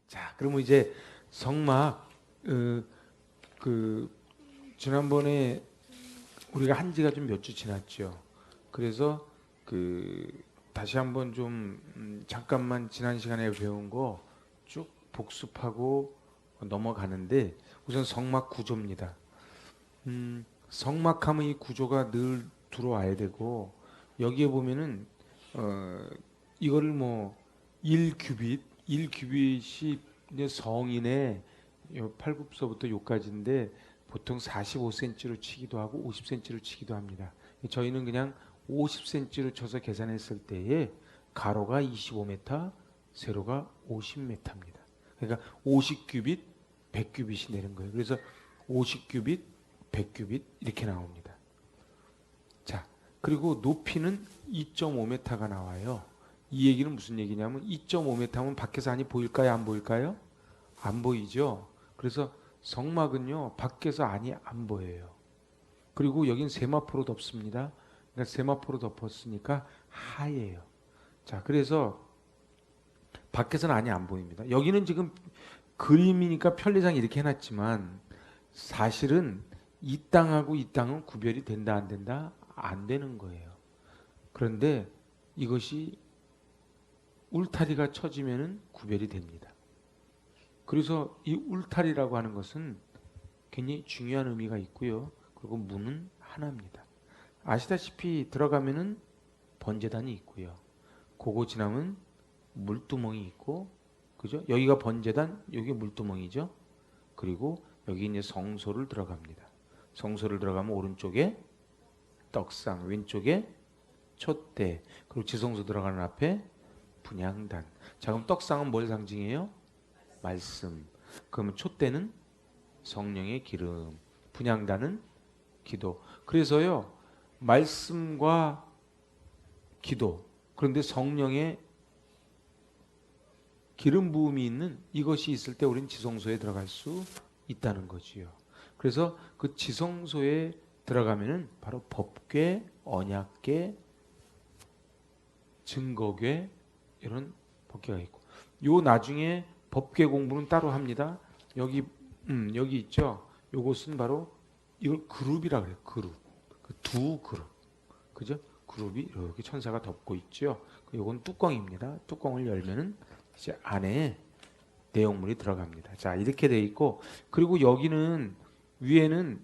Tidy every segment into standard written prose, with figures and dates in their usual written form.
자, 그러면 이제 성막 지난번에 우리가 한 지가 좀 몇 주 지났죠. 그래서 다시 한번 좀 잠깐만 지난 시간에 배운 거 쭉 복습하고 넘어가는데 우선 성막 구조입니다. 성막하면 이 구조가 늘 들어와야 되고 여기에 보면은 이거를 뭐 1규빗, 1규빗이 이제 성인의 요 팔굽서부터 요까지인데 보통 45cm로 치기도 하고 50cm로 치기도 합니다. 저희는 그냥 50cm로 쳐서 계산했을 때에 가로가 25m, 세로가 50m입니다. 그러니까 50규빗, 100규빗이 되는 거예요. 그래서 50규빗, 100규빗 이렇게 나옵니다. 자, 그리고 높이는 2.5m가 나와요. 이 얘기는 무슨 얘기냐면 2.5m면 밖에서 안이 보일까요? 안 보일까요? 안 보이죠. 그래서 성막은요 밖에서 안이 안 보여요. 그리고 여긴 세마포로 덮습니다. 그러니까 세마포로 덮었으니까 하얘요. 자, 그래서 밖에서는 안이 안 보입니다. 여기는 지금 그림이니까 편리상 이렇게 해놨지만 사실은 이 땅하고 이 땅은 구별이 된다 안 된다? 안 되는 거예요. 그런데 이것이 울타리가 쳐지면은 구별이 됩니다. 그래서 이 울타리라고 하는 것은 굉장히 중요한 의미가 있고요. 그리고 문은 하나입니다. 아시다시피 들어가면은 번제단이 있고요. 그거 지나면 물두멍이 있고, 그죠? 여기가 번제단, 여기 물두멍이죠. 그리고 여기 이제 성소를 들어갑니다. 성소를 들어가면 오른쪽에 떡상, 왼쪽에 촛대, 그리고 지성소 들어가는 앞에 분향단. 자, 그럼 떡상은 뭘 상징해요? 말씀. 그러면 촛대는 성령의 기름, 분향단은 기도. 그래서요, 말씀과 기도, 그런데 성령의 기름 부음이 있는 이것이 있을 때 우리는 지성소에 들어갈 수 있다는 거지요. 그래서 그 지성소에 들어가면은 바로 법궤, 언약궤, 증거궤 이런 법궤가 있고, 요 나중에 법궤 공부는 따로 합니다. 여기 있죠. 요것은 바로 이걸 그룹이라 그래요. 그룹. 그 두 그룹. 그죠? 그룹이 이렇게 천사가 덮고 있죠. 요건 뚜껑입니다. 뚜껑을 열면은 이제 안에 내용물이 들어갑니다. 자, 이렇게 돼 있고, 그리고 여기는 위에는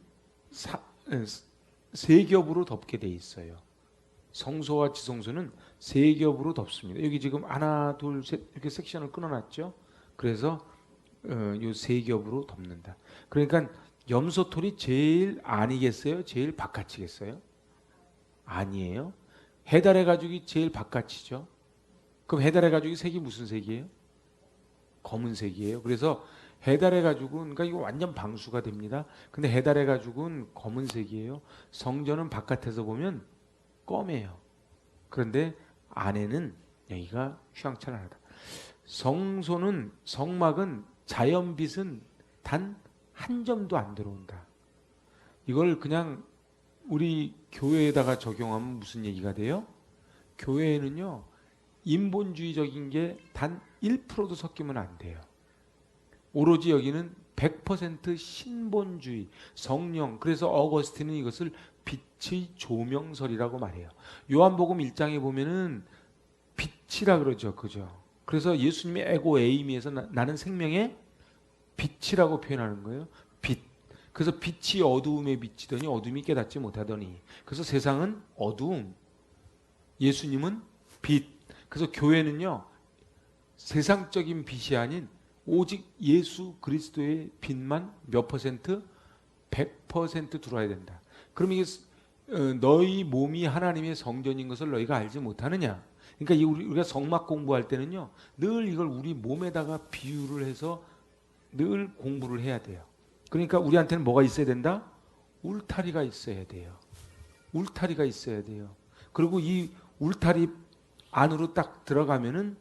세 겹으로 덮게 돼 있어요. 성소와 지성소는 세 겹으로 덮습니다. 여기 지금 하나, 둘, 셋 이렇게 섹션을 끊어놨죠. 그래서 요 세 겹으로 덮는다. 그러니까 염소털이 제일 안이겠어요? 제일 바깥이겠어요? 아니에요. 해달의 가죽이 제일 바깥이죠. 그럼 해달의 가죽이 색이 무슨 색이에요? 검은색이에요. 그래서 해달의 가죽은, 그러니까 이거 완전 방수가 됩니다. 근데 해달의 가죽은 검은색이에요. 성전은 바깥에서 보면 검해요. 그런데 안에는 여기가 휘황찬란하다. 성소는, 성막은 자연빛은 단 한 점도 안 들어온다. 이걸 그냥 우리 교회에다가 적용하면 무슨 얘기가 돼요? 교회에는요 인본주의적인 게 단 1%도 섞이면 안 돼요. 오로지 여기는 100% 신본주의, 성령. 그래서 어거스틴은 이것을 빛의 조명설이라고 말해요. 요한복음 1장에 보면은 빛이라 그러죠. 그죠? 그래서 예수님의 에고 에이미에서 나는 생명의 빛이라고 표현하는 거예요. 빛. 그래서 빛이 어두움에 비치더니 어둠이 깨닫지 못하더니. 그래서 세상은 어두움, 예수님은 빛. 그래서 교회는요 세상적인 빛이 아닌 오직 예수 그리스도의 빛만 몇 퍼센트? 100% 들어와야 된다. 그럼 이게 너희 몸이 하나님의 성전인 것을 너희가 알지 못하느냐? 그러니까 우리가 성막 공부할 때는요 늘 이걸 우리 몸에다가 비유를 해서 늘 공부를 해야 돼요. 그러니까 우리한테는 뭐가 있어야 된다? 울타리가 있어야 돼요. 울타리가 있어야 돼요. 그리고 이 울타리 안으로 딱 들어가면은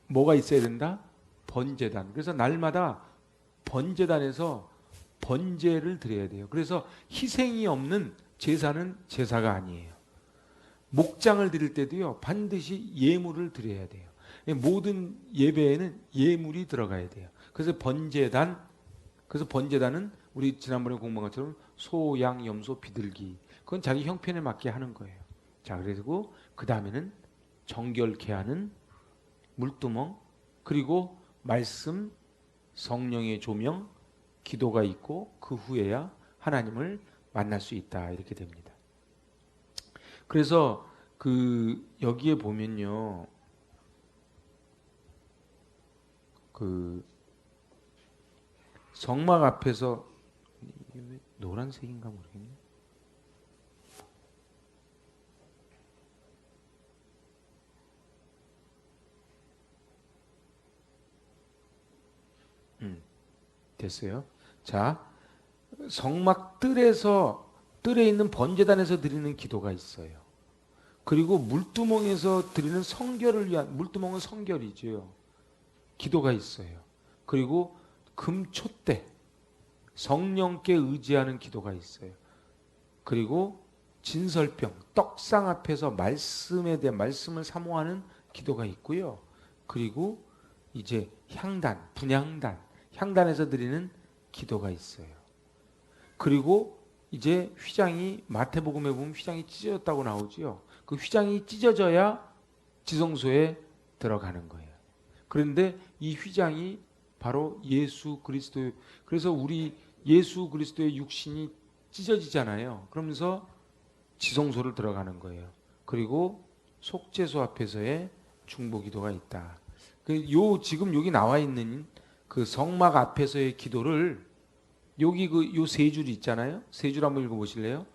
뭐가 있어야 된다? 번제단. 그래서 날마다 번제단에서 번제를 드려야 돼요. 그래서 희생이 없는 제사는 제사가 아니에요. 목장을 드릴 때도요 반드시 예물을 드려야 돼요. 모든 예배에는 예물이 들어가야 돼요. 그래서 번제단은 우리 지난번에 공부한 것처럼 소, 양, 염소, 비둘기. 그건 자기 형편에 맞게 하는 거예요. 자, 그리고 그 다음에는 정결케 하는 물두멍, 그리고 말씀, 성령의 조명, 기도가 있고 그 후에야 하나님을 만날 수 있다. 이렇게 됩니다. 그래서 여기에 보면요. 성막 앞에서 이게 왜 노란색인가 모르겠네. 됐어요. 자, 성막 뜰에 있는 번제단에서 드리는 기도가 있어요. 그리고 물두멍에서 드리는 성결을 위한, 물두멍은 성결이죠. 기도가 있어요. 그리고 금촛대, 성령께 의지하는 기도가 있어요. 그리고 진설병, 떡상 앞에서 말씀에 대한 말씀을 사모하는 기도가 있고요. 그리고 이제 향단, 분향단, 향단에서 드리는 기도가 있어요. 그리고 이제 휘장이 마태복음에 보면 휘장이 찢어졌다고 나오지요. 그 휘장이 찢어져야 지성소에 들어가는 거예요. 그런데 이 휘장이 바로 예수 그리스도, 그래서 우리 예수 그리스도의 육신이 찢어지잖아요. 그러면서 지성소를 들어가는 거예요. 그리고 속죄소 앞에서의 중보기도가 있다. 지금 여기 나와 있는 그 성막 앞에서의 기도를 여기 요 세 줄 있잖아요. 세 줄 한번 읽어보실래요?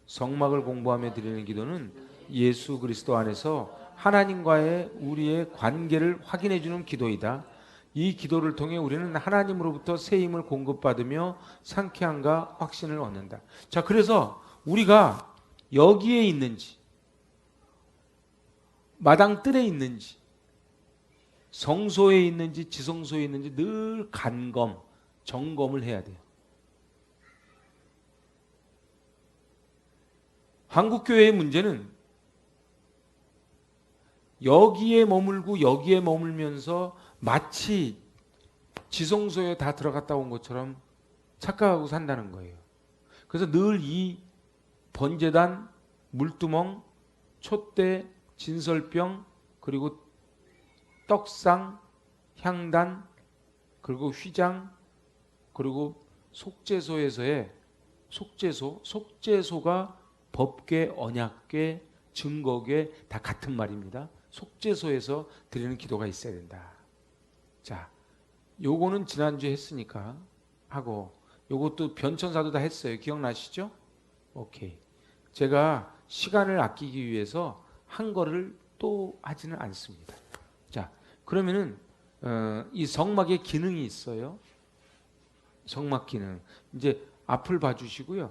성막을 공부하며 드리는 기도는 예수 그리스도 안에서 하나님과의 우리의 관계를 확인해주는 기도이다. 이 기도를 통해 우리는 하나님으로부터 새 힘을 공급받으며 상쾌함과 확신을 얻는다. 자, 그래서 우리가 여기에 있는지, 마당 뜰에 있는지, 성소에 있는지, 지성소에 있는지 늘 점검을 해야 돼요. 한국교회의 문제는 여기에 머물고 여기에 머물면서 마치 지성소에 다 들어갔다 온 것처럼 착각하고 산다는 거예요. 그래서 늘 이 번제단, 물두멍, 촛대, 진설병, 그리고 떡상, 향단, 그리고 휘장, 그리고 속죄소에서의 속죄소가 법궤, 언약궤, 증거궤 다 같은 말입니다. 속죄소에서 드리는 기도가 있어야 된다. 자, 요거는 지난주에 했으니까 하고, 요것도 변천사도 다 했어요. 기억나시죠? 오케이. 제가 시간을 아끼기 위해서 한 거를 또 하지는 않습니다. 자, 그러면은 이 성막의 기능이 있어요. 성막 기능. 이제 앞을 봐주시고요.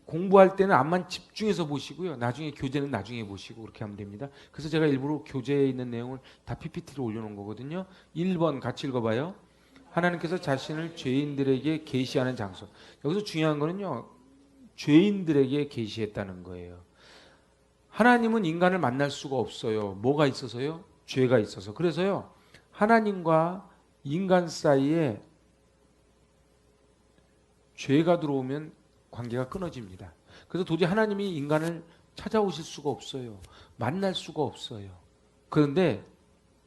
공부할 때는 앞만 집중해서 보시고요. 나중에 교재는 나중에 보시고 그렇게 하면 됩니다. 그래서 제가 일부러 교재에 있는 내용을 다 PPT로 올려놓은 거거든요. 1번 같이 읽어봐요. 하나님께서 자신을 죄인들에게 계시하는 장소. 여기서 중요한 거는요. 죄인들에게 계시했다는 거예요. 하나님은 인간을 만날 수가 없어요. 뭐가 있어서요? 죄가 있어서. 그래서요. 하나님과 인간 사이에 죄가 들어오면 관계가 끊어집니다. 그래서 도저히 하나님이 인간을 찾아오실 수가 없어요. 만날 수가 없어요. 그런데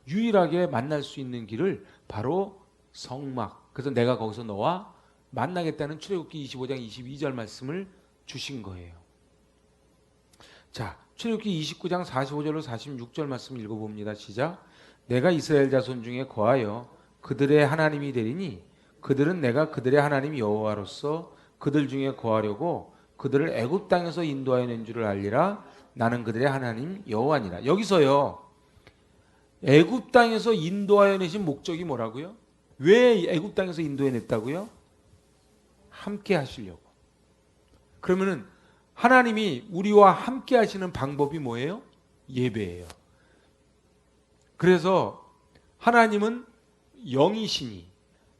유일하게 만날 수 있는 길을 바로 성막. 그래서 내가 거기서 너와 만나겠다는 출애굽기 25장 22절 말씀을 주신 거예요. 자, 출애굽기 29장 45절로 46절 말씀 읽어봅니다. 시작. 내가 이스라엘 자손 중에 거하여 그들의 하나님이 되리니 그들은 내가 그들의 하나님 여호와로서 그들 중에 거하려고 그들을 애굽 땅에서 인도하여 낸 줄을 알리라. 나는 그들의 하나님 여호와니라. 여기서요. 애굽 땅에서 인도하여 내신 목적이 뭐라고요? 왜 애굽 땅에서 인도해 냈다고요? 함께 하시려고. 그러면은 하나님이 우리와 함께 하시는 방법이 뭐예요? 예배예요. 그래서 하나님은 영이시니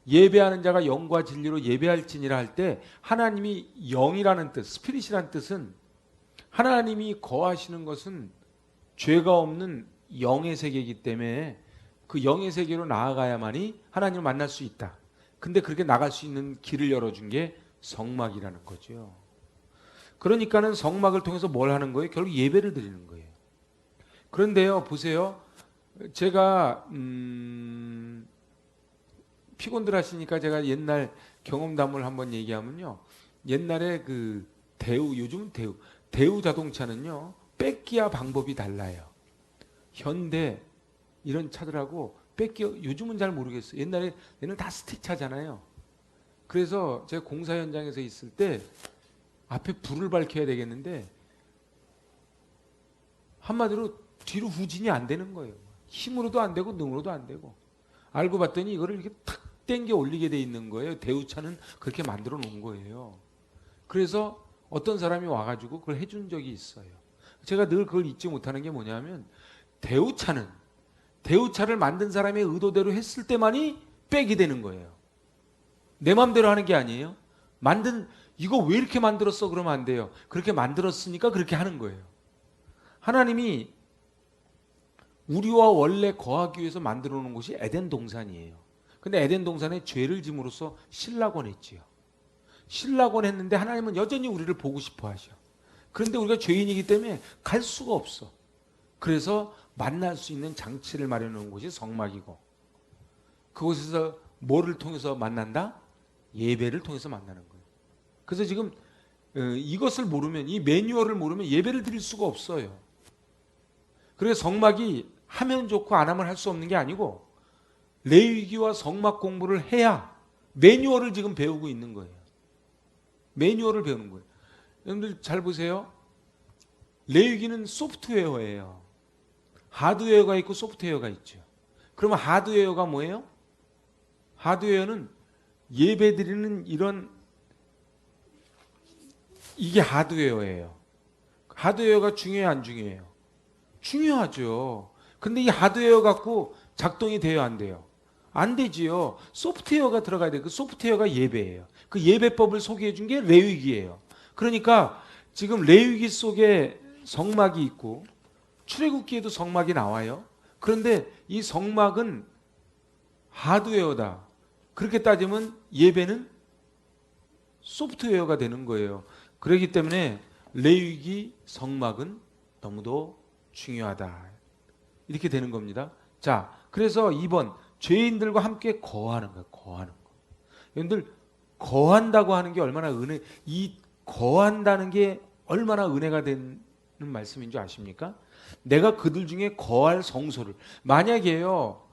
예배하는 자가 영과 진리로 예배할지니라 할 때 하나님이 영이라는 뜻, 스피릿이라는 뜻은 하나님이 거하시는 것은 죄가 없는 영의 세계이기 때문에 그 영의 세계로 나아가야만이 하나님을 만날 수 있다. 근데 그렇게 나갈 수 있는 길을 열어준 게 성막이라는 거죠. 그러니까는 성막을 통해서 뭘 하는 거예요? 결국 예배를 드리는 거예요. 그런데요, 보세요. 제가 피곤들 하시니까 제가 옛날 경험담을 한번 얘기하면요. 옛날에 그 요즘은 대우 자동차는요. 뺏기야 방법이 달라요. 현대 이런 차들하고 요즘은 잘 모르겠어요. 옛날에는 다 스틱차잖아요. 그래서 제가 공사 현장에서 있을 때 앞에 불을 밝혀야 되겠는데 한마디로 뒤로 후진이 안 되는 거예요. 힘으로도 안 되고 능으로도 안 되고. 알고 봤더니 이거를 이렇게 탁 당겨 올리게 돼 있는 거예요. 대우차는 그렇게 만들어 놓은 거예요. 그래서 어떤 사람이 와가지고 그걸 해준 적이 있어요. 제가 늘 그걸 잊지 못하는 게 뭐냐면 대우차를 만든 사람의 의도대로 했을 때만이 백이 되는 거예요. 내 마음대로 하는 게 아니에요. 이거 왜 이렇게 만들었어? 그러면 안 돼요. 그렇게 만들었으니까 그렇게 하는 거예요. 하나님이 우리와 원래 거하기 위해서 만들어 놓은 곳이 에덴 동산이에요. 근데 에덴 동산에 죄를 짐으로써 신락원 했지요. 신락원 했는데 하나님은 여전히 우리를 보고 싶어 하셔. 그런데 우리가 죄인이기 때문에 갈 수가 없어. 그래서 만날 수 있는 장치를 마련해 놓은 곳이 성막이고, 그곳에서 뭐를 통해서 만난다? 예배를 통해서 만나는 거예요. 그래서 지금 이것을 모르면, 이 매뉴얼을 모르면 예배를 드릴 수가 없어요. 그래서 성막이 하면 좋고 안 하면 할 수 없는 게 아니고 레위기와 성막 공부를 해야 매뉴얼을 지금 배우고 있는 거예요. 매뉴얼을 배우는 거예요. 여러분들 잘 보세요. 레위기는 소프트웨어예요. 하드웨어가 있고 소프트웨어가 있죠. 그러면 하드웨어가 뭐예요? 하드웨어는 예배드리는 이게 하드웨어예요. 하드웨어가 중요해요, 안 중요해요? 중요하죠. 근데 이 하드웨어 갖고 작동이 돼요, 안 돼요? 안 되지요. 소프트웨어가 들어가야 돼요. 그 소프트웨어가 예배예요. 그 예배법을 소개해 준 게 레위기예요. 그러니까 지금 레위기 속에 성막이 있고 출애굽기에도 성막이 나와요. 그런데 이 성막은 하드웨어다. 그렇게 따지면 예배는 소프트웨어가 되는 거예요. 그렇기 때문에 레위기 성막은 너무도 중요하다. 이렇게 되는 겁니다. 자, 그래서 2번 죄인들과 함께 거하는 거예요. 거하는 거. 여러분들 거한다고 하는 게 얼마나 이 거한다는 게 얼마나 은혜가 되는 말씀인 줄 아십니까? 내가 그들 중에 거할 성소를, 만약에요,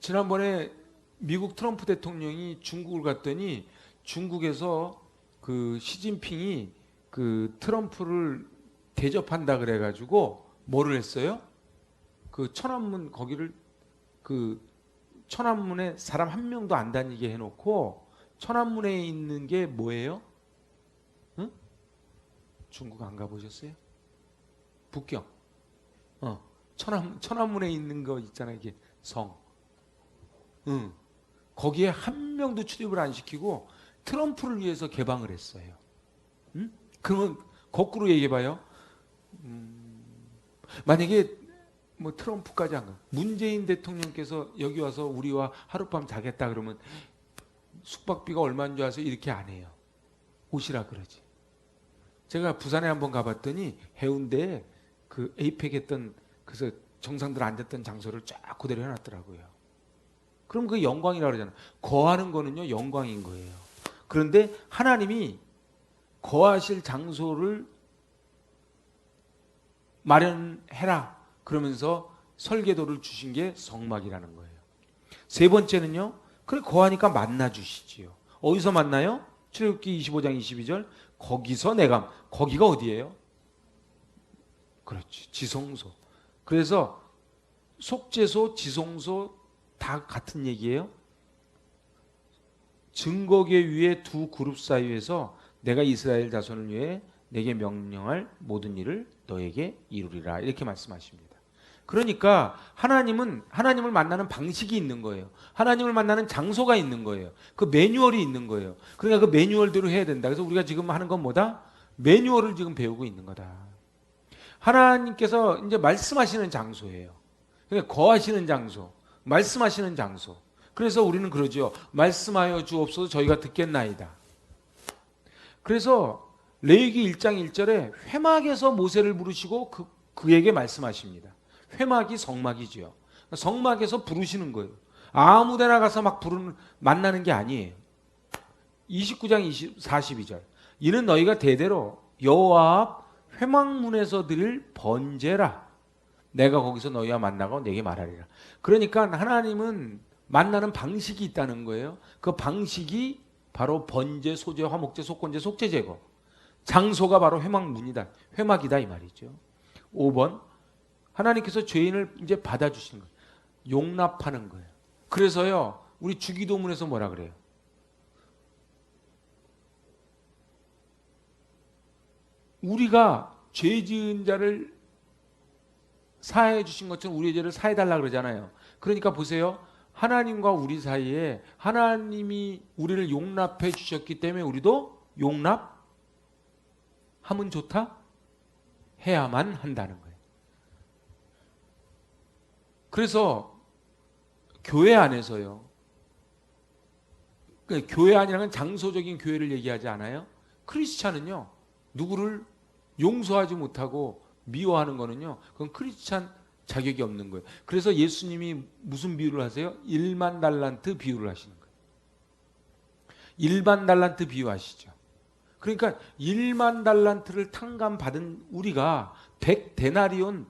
지난번에 미국 트럼프 대통령이 중국을 갔더니 중국에서 그 시진핑이 그 트럼프를 대접한다 그래가지고 뭐를 했어요? 그 천안문 거기를 그 천안문에 사람 한 명도 안 다니게 해놓고 천안문에 있는 게 뭐예요? 응? 중국 안 가보셨어요? 북경. 천안문에 있는 거 있잖아요. 이게 성. 응. 거기에 한 명도 출입을 안 시키고 트럼프를 위해서 개방을 했어요. 응? 그러면 거꾸로 얘기해봐요. 만약에 뭐 트럼프까지 안 가. 문재인 대통령께서 여기 와서 우리와 하룻밤 자겠다 그러면 숙박비가 얼마인 줄 아세요? 이렇게 안 해요. 오시라 그러지. 제가 부산에 한번 가봤더니 해운대에 그 에이펙 했던 그래서 정상들 앉았던 장소를 쫙 그대로 해놨더라고요. 그럼 그 영광이라고 그러잖아요. 거하는 거는요 영광인 거예요. 그런데 하나님이 거하실 장소를 마련해라 그러면서 설계도를 주신 게 성막이라는 거예요. 세 번째는요, 그래 거하니까 만나 주시지요. 어디서 만나요? 출애굽기 25장 22절 거기서 거기가 어디예요? 그렇지, 지성소. 그래서 속죄소, 지성소 다 같은 얘기예요. 증거계 위에 두 그룹 사이에서 내가 이스라엘 자손을 위해 내게 명령할 모든 일을 너에게 이루리라 이렇게 말씀하십니다. 그러니까 하나님을 만나는 방식이 있는 거예요. 하나님을 만나는 장소가 있는 거예요. 그 매뉴얼이 있는 거예요. 그러니까 그 매뉴얼대로 해야 된다. 그래서 우리가 지금 하는 건 뭐다? 매뉴얼을 지금 배우고 있는 거다. 하나님께서 이제 말씀하시는 장소예요. 그러니까 거하시는 장소. 말씀하시는 장소. 그래서 우리는 그러죠. 말씀하여 주옵소서 저희가 듣겠나이다. 그래서 레위기 1장 1절에 회막에서 모세를 부르시고 그에게 말씀하십니다. 회막이 성막이지요. 성막에서 부르시는 거예요. 아무데나 가서 막 만나는 게 아니에요. 29장 42절. 이는 너희가 대대로 여호와 앞 회막문에서 드릴 번제라. 내가 거기서 너희와 만나고 내게 말하리라. 그러니까 하나님은 만나는 방식이 있다는 거예요. 그 방식이 바로 번제, 소제, 화목제, 속건제, 속죄 제거. 장소가 바로 회막문이다. 회막이다 이 말이죠. 5번. 하나님께서 죄인을 이제 받아주시는 거예요. 용납하는 거예요. 그래서요. 우리 주기도문에서 뭐라 그래요? 우리가 죄 지은 자를 사해 주신 것처럼 우리의 죄를 사해 달라 그러잖아요. 그러니까 보세요. 하나님과 우리 사이에 하나님이 우리를 용납해 주셨기 때문에 우리도 용납하면 좋다? 해야만 한다는 거예요. 그래서 교회 안에서요. 그러니까 교회 안이라는 장소적인 교회를 얘기하지 않아요. 크리스찬은요. 누구를 용서하지 못하고 미워하는 거는요. 그건 크리스찬 자격이 없는 거예요. 그래서 예수님이 무슨 비유를 하세요? 1만 달란트 비유를 하시는 거예요. 1만 달란트 비유하시죠. 그러니까 1만 달란트를 탕감받은 우리가 100데나리온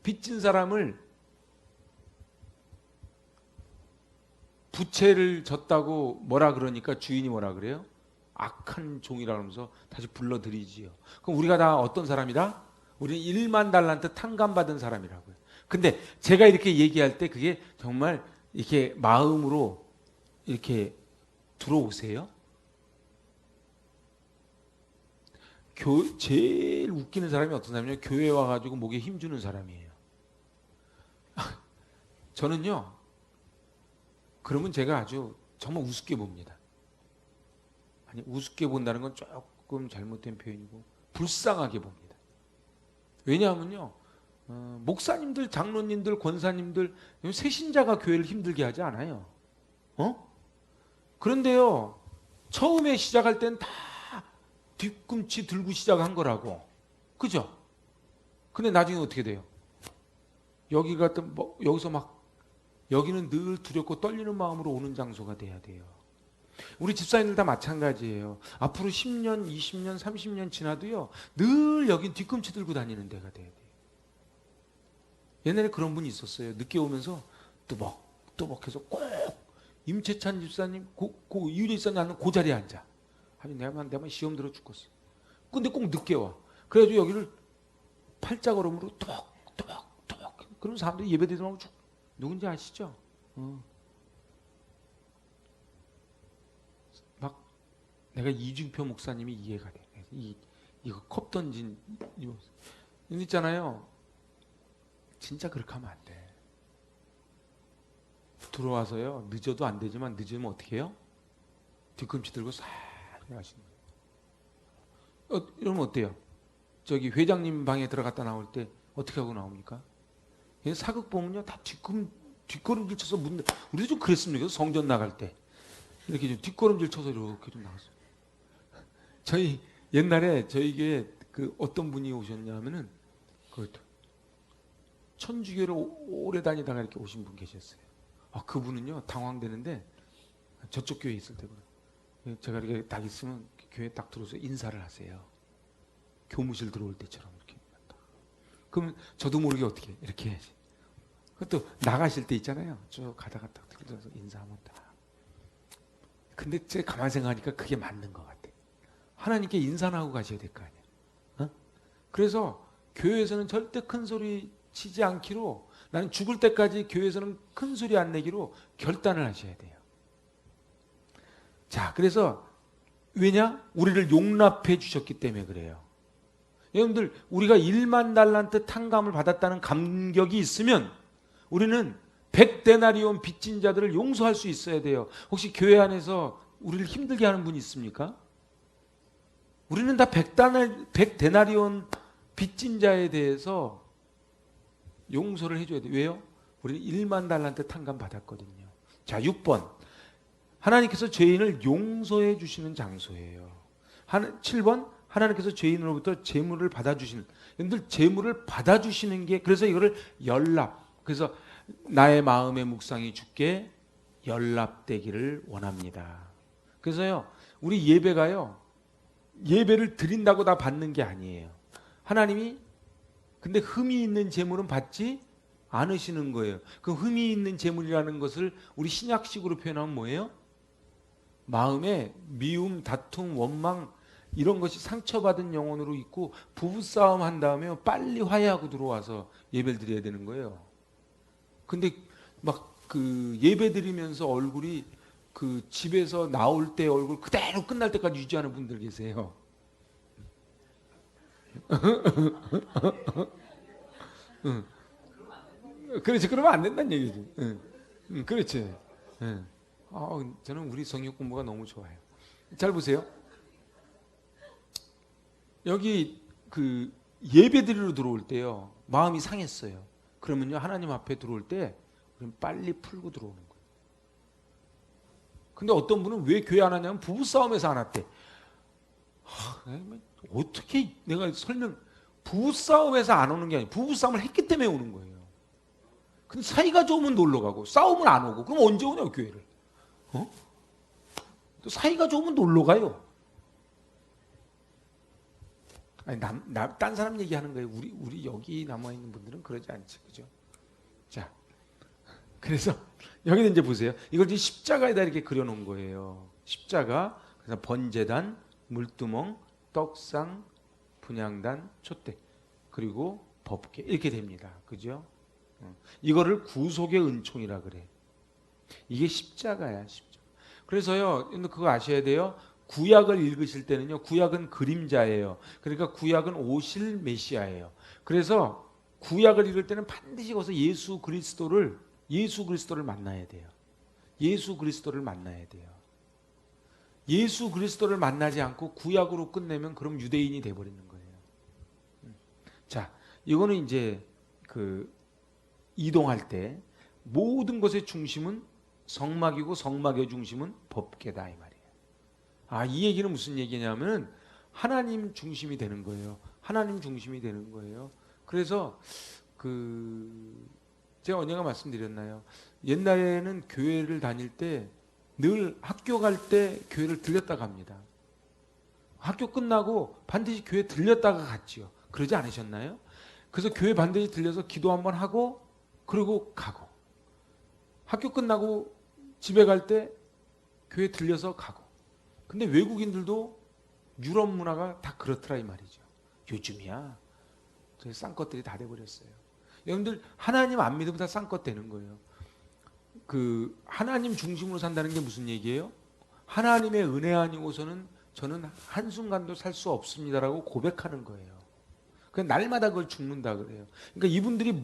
빚진 사람을 부채를 졌다고 뭐라 그러니까 주인이 뭐라 그래요? 악한 종이라 그러면서 다시 불러들이지요. 그럼 우리가 다 어떤 사람이다? 우리는 1만 달란트 탕감받은 사람이라고요. 근데 제가 이렇게 얘기할 때 그게 정말 이렇게 마음으로 이렇게 들어오세요? 제일 웃기는 사람이 어떤 사람이냐? 교회 와가지고 목에 힘주는 사람이에요. 저는요, 그러면 제가 아주 정말 우습게 봅니다. 아니, 우습게 본다는 건 조금 잘못된 표현이고, 불쌍하게 봅니다. 왜냐하면요, 목사님들, 장로님들, 권사님들, 새신자가 교회를 힘들게 하지 않아요. 그런데요, 처음에 시작할 땐 다 뒤꿈치 들고 시작한 거라고. 그죠? 근데 나중에 어떻게 돼요? 여기 같은, 여기서 막, 여기는 늘 두렵고 떨리는 마음으로 오는 장소가 돼야 돼요. 우리 집사님들 다 마찬가지예요. 앞으로 10년, 20년, 30년 지나도요, 늘 여긴 뒤꿈치 들고 다니는 데가 돼야 돼요. 옛날에 그런 분이 있었어요. 늦게 오면서 또벅또벅해서 꼭 임채찬 집사님, 이유리 집사님 하는 그 자리에 앉아. 아니 내가 시험 들어 죽겠어. 근데 꼭 늦게 와. 그래가지고 여기를 팔자걸음으로 또벅또벅또벅. 그럼 사람들이 예배드리면 누군지 아시죠? 막 내가 이중표 목사님이 이해가 돼. 이거 컵 던진 이거 있잖아요. 진짜 그렇게 하면 안 돼. 들어와서요. 늦어도 안 되지만 늦으면 어떻게 해요? 뒤꿈치 들고 싹 하시는 거예요. 이러면 어때요? 저기 회장님 방에 들어갔다 나올 때 어떻게 하고 나옵니까? 사극 보면요. 다 뒷걸음질 쳐서 우리도 좀 그랬습니다. 성전 나갈 때. 이렇게 좀 뒷걸음질 쳐서 이렇게 좀 나갔어요. 저희 옛날에 저에게 그 어떤 분이 오셨냐면은 천주교를 오래 다니다가 이렇게 오신 분 계셨어요. 그분은요 당황되는데 저쪽 교회에 있을 때구나. 제가 이렇게 딱 있으면 교회 딱 들어서 인사를 하세요. 교무실 들어올 때처럼 이렇게. 그럼 저도 모르게 어떻게 이렇게 해야지. 그것도 나가실 때 있잖아요. 쭉 가다가 딱 들어서 인사하면 다. 근데 제가 가만히 생각하니까 그게 맞는 것 같아. 하나님께 인사나 하고 가셔야 될 거 아니야. 그래서 교회에서는 절대 큰 소리 치지 않기로, 나는 죽을 때까지 교회에서는 큰 소리 안 내기로 결단을 하셔야 돼요. 자, 그래서 왜냐? 우리를 용납해 주셨기 때문에 그래요. 여러분들, 우리가 1만 달란트 탕감을 받았다는 감격이 있으면 우리는 100데나리온 빚진 자들을 용서할 수 있어야 돼요. 혹시 교회 안에서 우리를 힘들게 하는 분이 있습니까? 우리는 다 100데나리온 빚진 자에 대해서 용서를 해줘야 돼요. 왜요? 우리는 1만 달란트 탕감 받았거든요. 자, 6번. 하나님께서 죄인을 용서해 주시는 장소예요. 7번. 하나님께서 죄인으로부터 재물을 받아주시는, 여러분들 재물을 받아주시는 게, 그래서 이거를 연합, 그래서 나의 마음의 묵상이 주께 연합되기를 원합니다. 그래서요, 우리 예배가요, 예배를 드린다고 다 받는 게 아니에요. 하나님이 근데 흠이 있는 재물은 받지 않으시는 거예요. 그 흠이 있는 재물이라는 것을 우리 신약식으로 표현하면 뭐예요? 마음에 미움, 다툼, 원망 이런 것이 상처받은 영혼으로 있고 부부싸움 한 다음에 빨리 화해하고 들어와서 예배를 드려야 되는 거예요. 근데 막 그 예배 드리면서 얼굴이 그 집에서 나올 때 얼굴 그대로 끝날 때까지 유지하는 분들 계세요. 응. 그렇지, 그러면 안 된다는 얘기지. 응. 응, 그렇지. 응. 저는 우리 성역 공부가 너무 좋아요. 잘 보세요. 여기 그 예배 드리러 들어올 때요, 마음이 상했어요. 그러면요, 하나님 앞에 들어올 때 빨리 풀고 들어오는 거예요. 근데 어떤 분은 왜 교회 안 하냐면 부부싸움에서 안 왔대. 어떻게 내가 부부싸움에서 안 오는 게 아니라 부부싸움을 했기 때문에 오는 거예요. 근데 사이가 좋으면 놀러 가고 싸움은 안 오고 그럼 언제 오냐고 교회를. 또 사이가 좋으면 놀러 가요. 아니 딴 사람 얘기하는 거예요. 우리 여기 남아 있는 분들은 그러지 않지, 그죠? 자, 그래서 여기는 이제 보세요. 이걸 이제 십자가에다 이렇게 그려놓은 거예요. 십자가, 그래서 번제단, 물두멍, 떡상, 분향단, 촛대, 그리고 법궤 이렇게 됩니다. 그죠? 이거를 구속의 은총이라 그래. 이게 십자가야, 십자가. 그래서요, 그거 아셔야 돼요. 구약을 읽으실 때는요, 구약은 그림자예요. 그러니까 구약은 오실 메시아예요. 그래서 구약을 읽을 때는 반드시 거기서 예수 그리스도를 만나야 돼요. 예수 그리스도를 만나야 돼요. 예수 그리스도를 만나지 않고 구약으로 끝내면 그럼 유대인이 돼버리는 거예요. 자, 이거는 이제 그 이동할 때 모든 것의 중심은 성막이고 성막의 중심은 법궤다 이 말이에요. 이 얘기는 무슨 얘기냐면은 하나님 중심이 되는 거예요. 하나님 중심이 되는 거예요. 그래서 제가 언젠가 말씀드렸나요? 옛날에는 교회를 다닐 때 늘 학교 갈 때 교회를 들렸다 갑니다. 학교 끝나고 반드시 교회 들렸다가 갔지요. 그러지 않으셨나요? 그래서 교회 반드시 들려서 기도 한번 하고 그리고 가고, 학교 끝나고 집에 갈 때 교회 들려서 가고. 근데 외국인들도 유럽 문화가 다 그렇더라 이 말이죠. 요즘이야 싼 것들이 다 돼버렸어요. 여러분들 하나님 안 믿으면 다 싼 것 되는 거예요. 하나님 중심으로 산다는 게 무슨 얘기예요? 하나님의 은혜 아니고서는 저는 한순간도 살 수 없습니다라고 고백하는 거예요. 그냥 날마다 그걸 죽는다 그래요. 그러니까 이분들이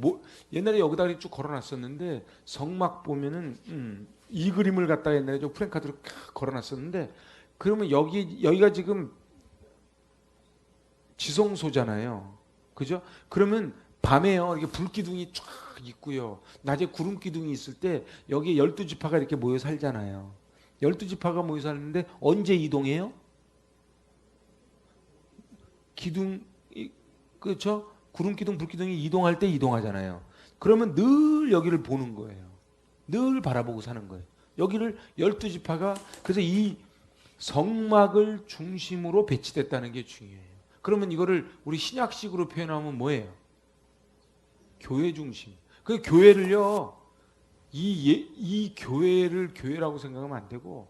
옛날에 여기다 쭉 걸어놨었는데, 성막 보면은 이 그림을 갖다가 옛날에 좀 프랭카드로 걸어놨었는데, 그러면 여기가 지금 지성소잖아요. 그죠? 그러면 밤에요, 이렇게 불기둥이 쫙 있고요, 낮에 구름기둥이 있을 때 여기에 12지파가 이렇게 모여 살잖아요. 12지파가 모여 사는데 언제 이동해요? 기둥, 그렇죠? 구름기둥, 불기둥이 이동할 때 이동하잖아요. 그러면 늘 여기를 보는 거예요. 늘 바라보고 사는 거예요. 여기를 12지파가, 그래서 이 성막을 중심으로 배치됐다는 게 중요해요. 그러면 이거를 우리 신약식으로 표현하면 뭐예요? 교회 중심. 그 교회를요, 이 교회를 교회라고 생각하면 안 되고,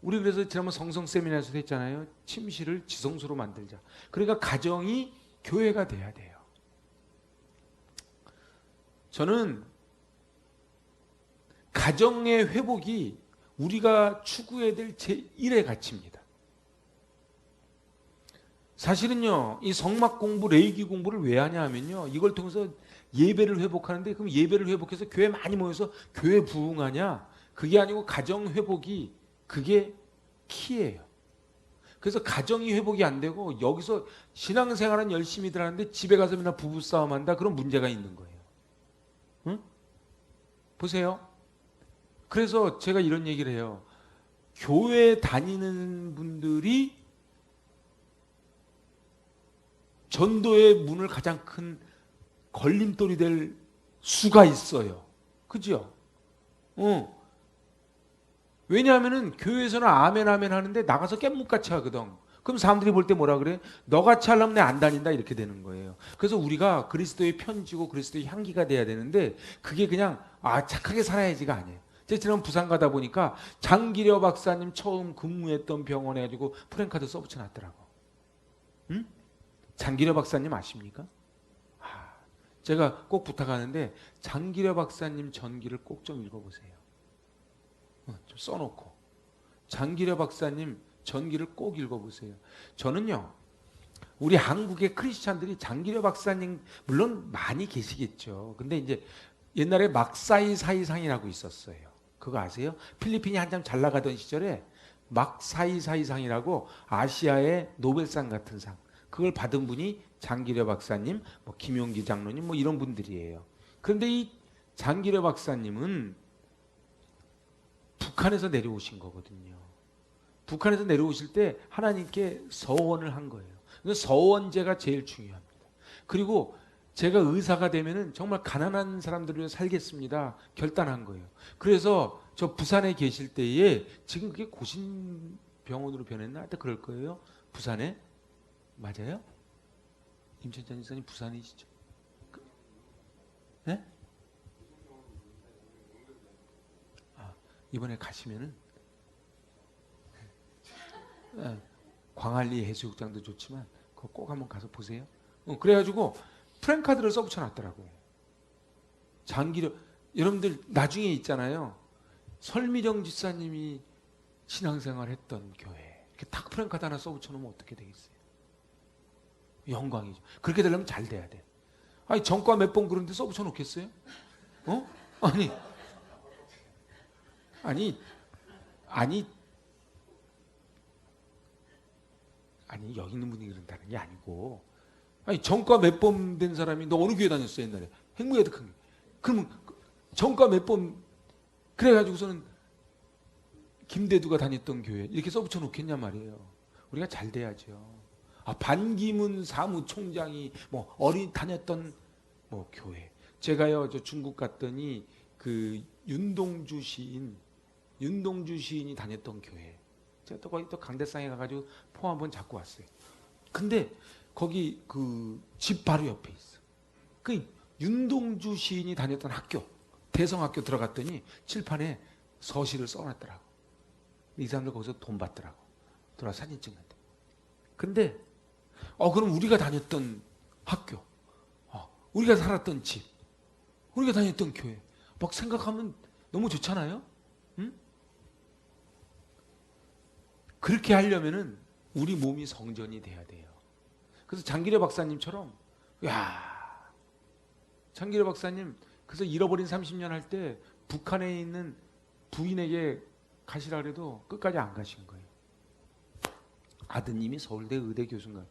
우리 그래서 지난번 성성 세미나에서도 했잖아요. 침실을 지성소로 만들자. 그러니까 가정이 교회가 돼야 돼요. 저는 가정의 회복이 우리가 추구해야 될 제1의 가치입니다. 사실은요, 이 성막 공부, 레위기 공부를 왜 하냐 하면요, 이걸 통해서 예배를 회복하는데, 그럼 예배를 회복해서 교회 많이 모여서 교회 부흥하냐? 그게 아니고 가정 회복이, 그게 키예요. 그래서 가정이 회복이 안 되고 여기서 신앙생활은 열심히들 하는데 집에 가서 맨날 부부싸움 한다, 그런 문제가 있는 거예요. 응? 보세요. 그래서 제가 이런 얘기를 해요. 교회 다니는 분들이 전도의 문을 가장 큰 걸림돌이 될 수가 있어요. 그죠? 왜냐하면은 교회에서는 아멘 아멘 하는데 나가서 깻묵같이 하거든. 그럼 사람들이 볼 때 뭐라 그래? 너같이 하려면 내 안 다닌다 이렇게 되는 거예요. 그래서 우리가 그리스도의 편지고 그리스도의 향기가 돼야 되는데 그게 그냥 착하게 살아야지가 아니에요. 제가 지난 부산 가다 보니까 장기려 박사님 처음 근무했던 병원에 가지고 프랜카드 써붙여 놨더라고. 응? 장기려 박사님 아십니까? 제가 꼭 부탁하는데 장기려 박사님 전기를 꼭 좀 읽어보세요. 좀 써놓고 장기려 박사님 전기를 꼭 읽어보세요. 저는요 우리 한국의 크리스찬들이 장기려 박사님 물론 많이 계시겠죠. 근데 이제 옛날에 막사이 사이상이라고 있었어요. 그거 아세요? 필리핀이 한참 잘 나가던 시절에 막사이 사이상이라고 아시아의 노벨상 같은 상 그걸 받은 분이 장기려 박사님, 뭐 김용기 장로님 뭐 이런 분들이에요. 그런데 이 장기려 박사님은 북한에서 내려오신 거거든요. 북한에서 내려오실 때 하나님께 서원을 한 거예요. 서원제가 제일 중요합니다. 그리고 제가 의사가 되면은 정말 가난한 사람들을 위해 살겠습니다. 결단한 거예요. 그래서 저 부산에 계실 때에 지금 그게 고신병원으로 변했나? 하여튼 그럴 거예요. 부산에 맞아요? 임천찬 지사님 부산이시죠? 네? 이번에 가시면은 광안리 해수욕장도 좋지만 그거 꼭 한번 가서 보세요. 그래가지고 프랜카드를 써붙여 놨더라고요. 장기려 여러분들 나중에 있잖아요. 설미정 지사님이 신앙생활 했던 교회 이렇게 딱 프랜카드 하나 써붙여 놓으면 어떻게 되겠어요? 영광이죠. 그렇게 되려면 잘 돼야 돼. 아니 전과 몇 번 그런데 써붙여 놓겠어요? 아니 여기 있는 분이 그런다는 게 아니고 아니 전과 몇 번 된 사람이 너 어느 교회 다녔어 옛날에? 행무에득한 교회. 그러면 전과 몇 번 그래가지고서는 김대두가 다녔던 교회 이렇게 써붙여 놓겠냐 말이에요. 우리가 잘 돼야죠. 반기문 사무총장이 뭐 어린 다녔던 뭐 교회. 제가요 저 중국 갔더니 그 윤동주 시인이 다녔던 교회. 제가 또 거기 또 강대상에 가가지고 포 한번 잡고 왔어요. 근데 거기 그 집 바로 옆에 있어. 그 윤동주 시인이 다녔던 학교 대성학교 들어갔더니 칠판에 서시를 써놨더라고. 이 사람들 거기서 돈 받더라고. 들어와 사진 찍는데. 근데 그럼 우리가 다녔던 학교, 우리가 살았던 집, 우리가 다녔던 교회 막 생각하면 너무 좋잖아요. 응? 그렇게 하려면은 우리 몸이 성전이 돼야 돼요. 그래서 장기려 박사님처럼 장기려 박사님 그래서 잃어버린 30년 할 때 북한에 있는 부인에게 가시라 그래도 끝까지 안 가신 거예요. 아드님이 서울대 의대 교수인가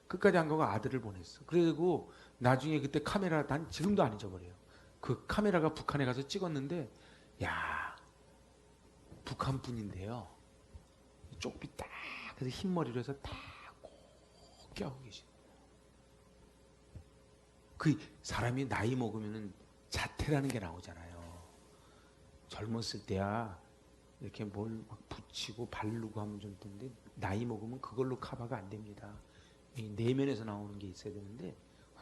끝까지 안 가고 아들을 보냈어. 그리고 나중에 그때 카메라 난 지금도 안 잊어버려요. 그 카메라가 북한에 가서 찍었는데 북한 분인데요. 쪽비 딱 그래서 흰머리로 해서 딱 곱게 하고 계신 거예요. 그 사람이 나이 먹으면은 자태라는 게 나오잖아요. 젊었을 때야 이렇게 뭘 막 붙이고 바르고 하면 좀 되는데 나이 먹으면 그걸로 커버가 안 됩니다. 내면에서 나오는 게 있어야 되는데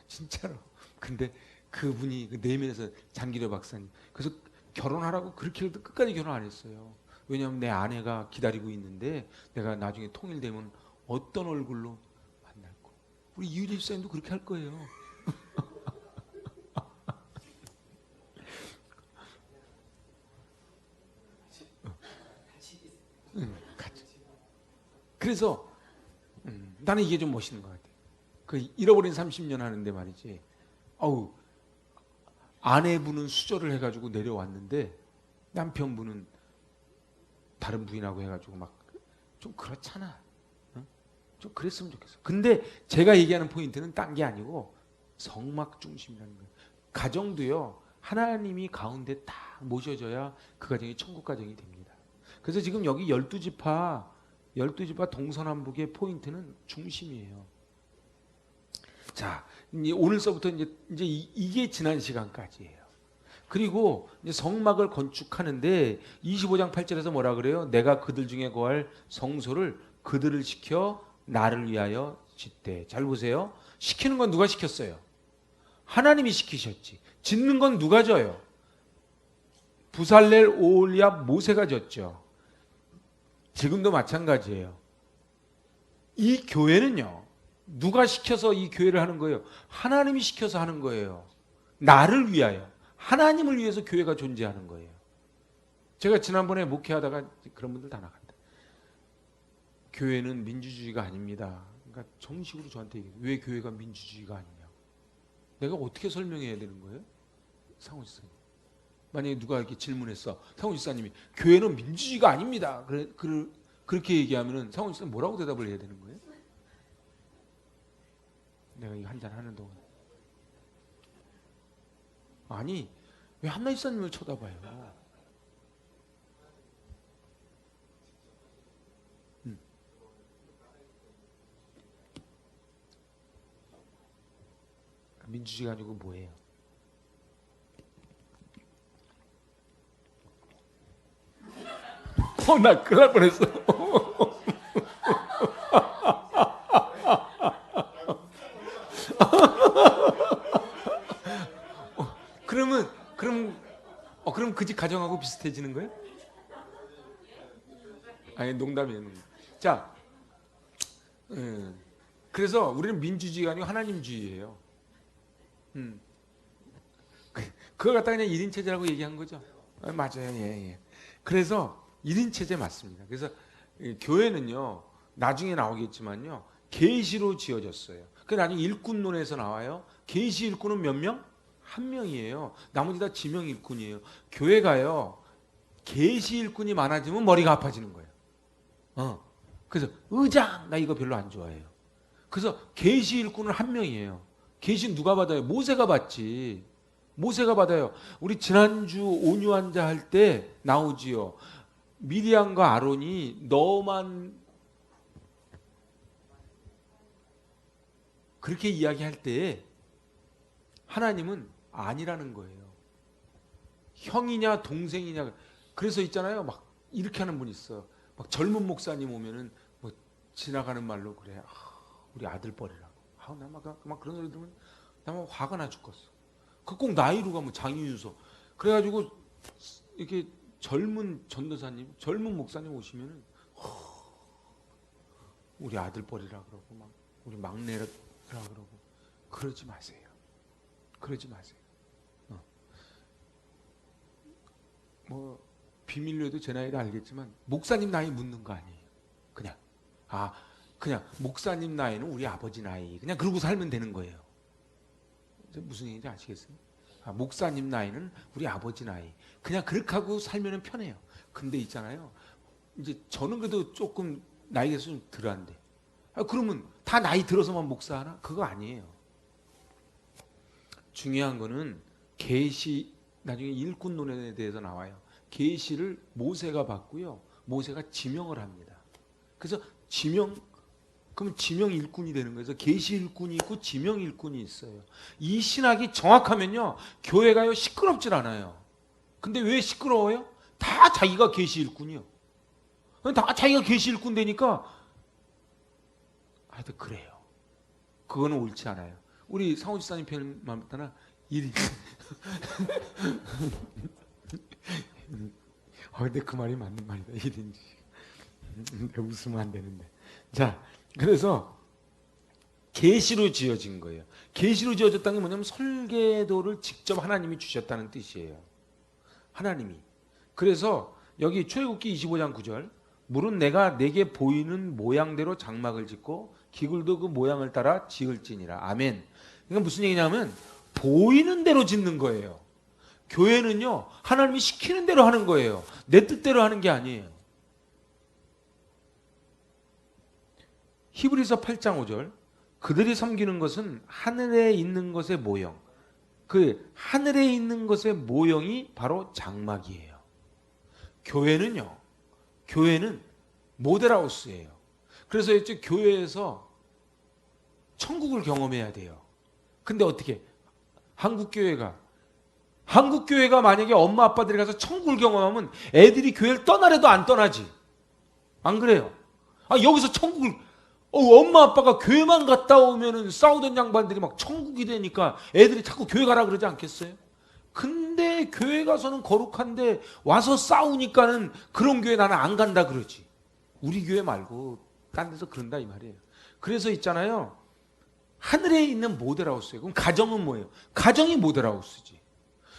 진짜로. 근데 그분이 그 내면에서 장기려 박사님 그래서 결혼하라고 그렇게 해도 끝까지 결혼 안 했어요. 왜냐하면 내 아내가 기다리고 있는데 내가 나중에 통일되면 어떤 얼굴로 만날 거. 우리 이유리 집사님도 그렇게 할 거예요. 같이. 그래서 나는 이게 좀 멋있는 것 같아. 그 잃어버린 30년 하는데 말이지. 아내분은 수절을 해가지고 내려왔는데 남편분은 다른 부인하고 해가지고 막 좀 그렇잖아. 좀 그랬으면 좋겠어. 근데 제가 얘기하는 포인트는 딴 게 아니고 성막 중심이라는 거예요. 가정도요 하나님이 가운데 딱 모셔져야 그 가정이 천국 가정이 됩니다. 그래서 지금 여기 12지파 동서남북의 포인트는 중심이에요. 자, 이제 오늘서부터 이제 이게 지난 시간까지예요. 그리고 이제 성막을 건축하는데 25장 8절에서 뭐라 그래요? 내가 그들 중에 거할 성소를 그들을 시켜 나를 위하여 짓되. 잘 보세요. 시키는 건 누가 시켰어요? 하나님이 시키셨지. 짓는 건 누가 져요? 부살렐, 오홀리압, 모세가 졌죠. 지금도 마찬가지예요. 이 교회는요, 누가 시켜서 이 교회를 하는 거예요? 하나님이 시켜서 하는 거예요. 나를 위하여, 하나님을 위해서 교회가 존재하는 거예요. 제가 지난번에 목회하다가 그런 분들 다 나간다. 교회는 민주주의가 아닙니다. 그러니까 정식으로 저한테 얘기해요. 왜 교회가 민주주의가 아니냐? 내가 어떻게 설명해야 되는 거예요? 상호 지사님. 만약에 누가 이렇게 질문했어. 상호 지사님이 교회는 민주주의가 아닙니다. 그렇게 얘기하면은 상호 지사님 뭐라고 대답을 해야 되는 거예요? 내가 이거 한잔 하는 동안. 아니, 왜 한나 지사님을 쳐다봐요? 민주주의가 아니고 뭐예요? 나 큰일 날 뻔했어. 그럼 그 집 가정하고 비슷해지는 거예요? 아니, 농담이에요. 농담. 자, 그래서 우리는 민주주의가 아니고 하나님주의예요. 그거 갖다 그냥 1인 체제라고 얘기한 거죠. 맞아요. 예. 그래서 1인 체제 맞습니다. 그래서 교회는요, 나중에 나오겠지만요, 계시로 지어졌어요. 그 나중에 일꾼론에서 나와요. 계시 일꾼은 몇 명? 한 명이에요. 나머지 다 지명 일꾼이에요. 교회가요, 계시 일꾼이 많아지면 머리가 아파지는 거예요. 그래서 의장, 나 이거 별로 안 좋아해요. 그래서 계시 일꾼은 한 명이에요. 계시는 누가 받아요? 모세가 받지. 모세가 받아요. 우리 지난주 온유 환자 할 때 나오지요. 미리암과 아론이 너만 그렇게 이야기할 때 하나님은 아니라는 거예요. 형이냐 동생이냐. 그래서 있잖아요. 막 이렇게 하는 분 있어. 막 젊은 목사님 오면은 뭐 지나가는 말로 그래. 우리 아들 뻘이라고. 나 막 그런 소리 들으면 나 막 화가 나 죽겠어. 그 꼭 나이로 가면 장유유서. 그래가지고 이렇게 젊은 전도사님, 젊은 목사님 오시면은 우리 아들 뻘이라 그러고 막 우리 막내라 그러고 그러지 마세요. 그러지 마세요. 뭐 비밀로도 제 나이를 알겠지만 목사님 나이 묻는 거 아니에요. 그냥 목사님 나이는 우리 아버지 나이. 그냥 그러고 살면 되는 거예요. 무슨 얘기인지 아시겠어요? 목사님 나이는 우리 아버지 나이. 그냥 그렇게 하고 살면 편해요. 근데 있잖아요. 이제 저는 그래도 조금 나이가 좀 덜한데. 그러면 다 나이 들어서만 목사하나? 그거 아니에요. 중요한 거는 계시, 나중에 일꾼론에 대해서 나와요. 계시를 모세가 받고요. 모세가 지명을 합니다. 그래서 그럼 지명 일꾼이 되는 거예요. 그래서 계시 일꾼이 있고 지명 일꾼이 있어요. 이 신학이 정확하면요, 교회가요 시끄럽질 않아요. 근데 왜 시끄러워요? 다 자기가 계시 일꾼이요. 다 자기가 계시 일꾼 되니까 하여튼 그래요. 그거는 옳지 않아요. 우리 상호 지사님 표현만 따라 1인. 근데 그 말이 맞는 말이다. 1인지. 웃으면 안 되는데. 자, 그래서 계시로 지어진 거예요. 계시로 지어졌다는 게 뭐냐면 설계도를 직접 하나님이 주셨다는 뜻이에요. 하나님이. 그래서 여기 출애굽기 25장 9절, 물은 내가 내게 보이는 모양대로 장막을 짓고 기굴도 그 모양을 따라 지을지니라. 아멘. 이건 무슨 얘기냐면 보이는 대로 짓는 거예요. 교회는요, 하나님이 시키는 대로 하는 거예요. 내 뜻대로 하는 게 아니에요. 히브리서 8장 5절, 그들이 섬기는 것은 하늘에 있는 것의 모형. 그 하늘에 있는 것의 모형이 바로 장막이에요. 교회는요. 교회는 모델하우스예요. 그래서 이제 교회에서 천국을 경험해야 돼요. 근데 어떻게 한국 교회가 만약에 엄마 아빠들이 가서 천국을 경험하면 애들이 교회를 떠나래도 안 떠나지. 안 그래요? 여기서 천국을 엄마 아빠가 교회만 갔다 오면은 싸우던 양반들이 막 천국이 되니까 애들이 자꾸 교회 가라 그러지 않겠어요? 근데 교회 가서는 거룩한데 와서 싸우니까는 그런 교회 나는 안 간다 그러지. 우리 교회 말고 딴 데서 그런다 이 말이에요. 그래서 있잖아요. 하늘에 있는 모델하우스예요. 그럼 가정은 뭐예요? 가정이 모델하우스지.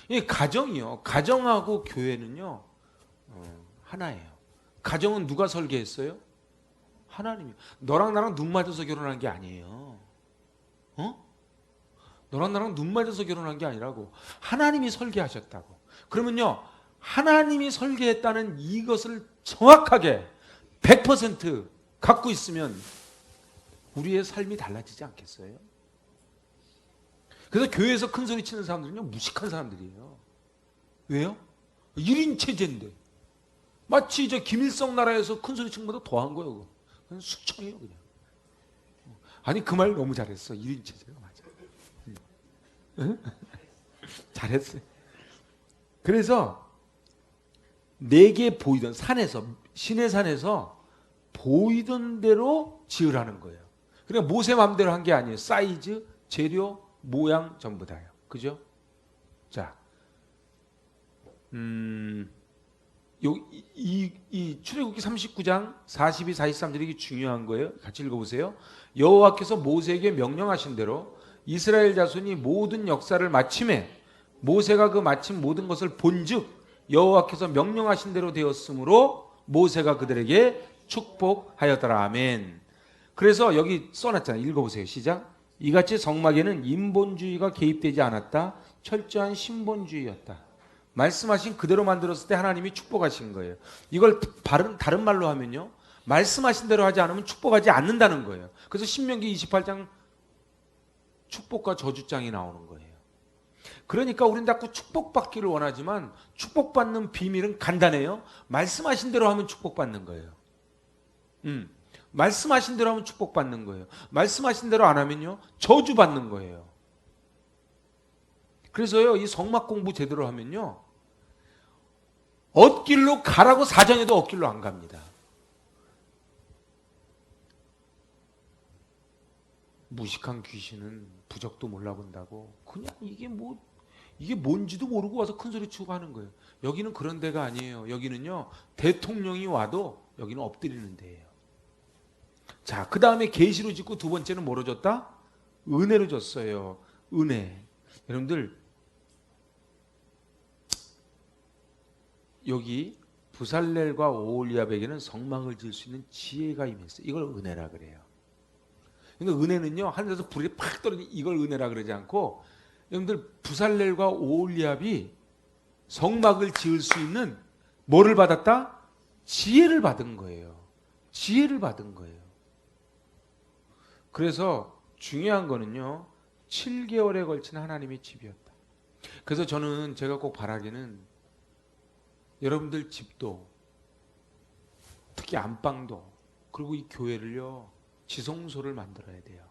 이 가정이요. 가정하고 교회는요. 하나예요. 가정은 누가 설계했어요? 하나님이요. 너랑 나랑 눈 맞아서 결혼한 게 아니에요. 너랑 나랑 눈 맞아서 결혼한 게 아니라고. 하나님이 설계하셨다고. 그러면요. 하나님이 설계했다는 이것을 정확하게 100% 갖고 있으면 우리의 삶이 달라지지 않겠어요? 그래서 교회에서 큰 소리 치는 사람들은요, 무식한 사람들이에요. 왜요? 1인 체제인데. 마치 저 김일성 나라에서 큰 소리 치는 것보다 더한 거예요. 그냥 숙청이에요, 그냥. 아니, 그 말 너무 잘했어. 1인 체제가 맞아. 잘했어요. 그래서 내게 보이던 산에서, 신의 산에서 보이던 대로 지으라는 거예요. 그러니까 모세 마음대로 한 게 아니에요. 사이즈, 재료, 모양 전부 다요. 그죠? 자, 이 출애굽기 39장 42, 43절이 이게 중요한 거예요. 같이 읽어보세요. 여호와께서 모세에게 명령하신 대로 이스라엘 자손이 모든 역사를 마침에 모세가 그 마침 모든 것을 본즉 여호와께서 명령하신 대로 되었으므로 모세가 그들에게 축복하였더라. 아멘. 그래서 여기 써놨잖아요. 읽어보세요. 시작. 이같이 성막에는 인본주의가 개입되지 않았다. 철저한 신본주의였다. 말씀하신 그대로 만들었을 때 하나님이 축복하신 거예요. 이걸 다른 말로 하면요. 말씀하신 대로 하지 않으면 축복하지 않는다는 거예요. 그래서 신명기 28장 축복과 저주장이 나오는 거예요. 그러니까 우리는 자꾸 축복받기를 원하지만 축복받는 비밀은 간단해요. 말씀하신 대로 하면 축복받는 거예요. 말씀하신 대로 하면 축복받는 거예요. 말씀하신 대로 안 하면요. 저주받는 거예요. 그래서요. 이 성막 공부 제대로 하면요. 엇길로 가라고 사정해도 엇길로 안 갑니다. 무식한 귀신은 부적도 몰라본다고 그냥 이게 뭔지도 모르고 와서 큰 소리 치고 하는 거예요. 여기는 그런 데가 아니에요. 여기는요. 대통령이 와도 여기는 엎드리는 데예요. 자, 그 다음에 계시로 짓고 두 번째는 뭐로 줬다? 은혜로 줬어요. 은혜. 여러분들 여기 부살렐과 오홀리압에게는 성막을 지을 수 있는 지혜가 임했어요. 이걸 은혜라 그래요. 그러니까 은혜는요 하늘에서 불이 팍 떨어지 이걸 은혜라 그러지 않고 여러분들 부살렐과 오홀리압이 성막을 지을 수 있는 뭐를 받았다? 지혜를 받은 거예요. 지혜를 받은 거예요. 그래서 중요한 거는요 7개월에 걸친 하나님의 집이었다. 그래서 저는 제가 꼭 바라기는 여러분들 집도 특히 안방도 그리고 이 교회를요 지성소를 만들어야 돼요.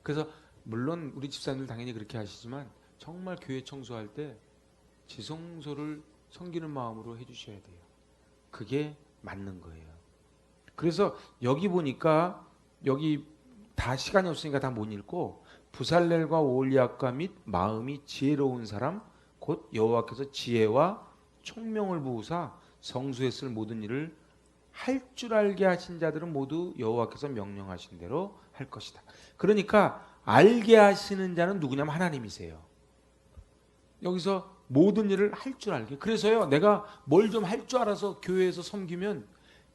그래서 물론 우리 집사님들 당연히 그렇게 하시지만 정말 교회 청소할 때 지성소를 섬기는 마음으로 해주셔야 돼요. 그게 맞는 거예요. 그래서 여기 보니까 여기 다 시간이 없으니까 다 못 읽고 부살렐과 오홀리압과 및 마음이 지혜로운 사람 곧 여호와께서 지혜와 총명을 부으사 성소에 쓸 모든 일을 할 줄 알게 하신 자들은 모두 여호와께서 명령하신 대로 할 것이다. 그러니까 알게 하시는 자는 누구냐면 하나님이세요. 여기서 모든 일을 할 줄 알게. 그래서요 내가 뭘 좀 할 줄 알아서 교회에서 섬기면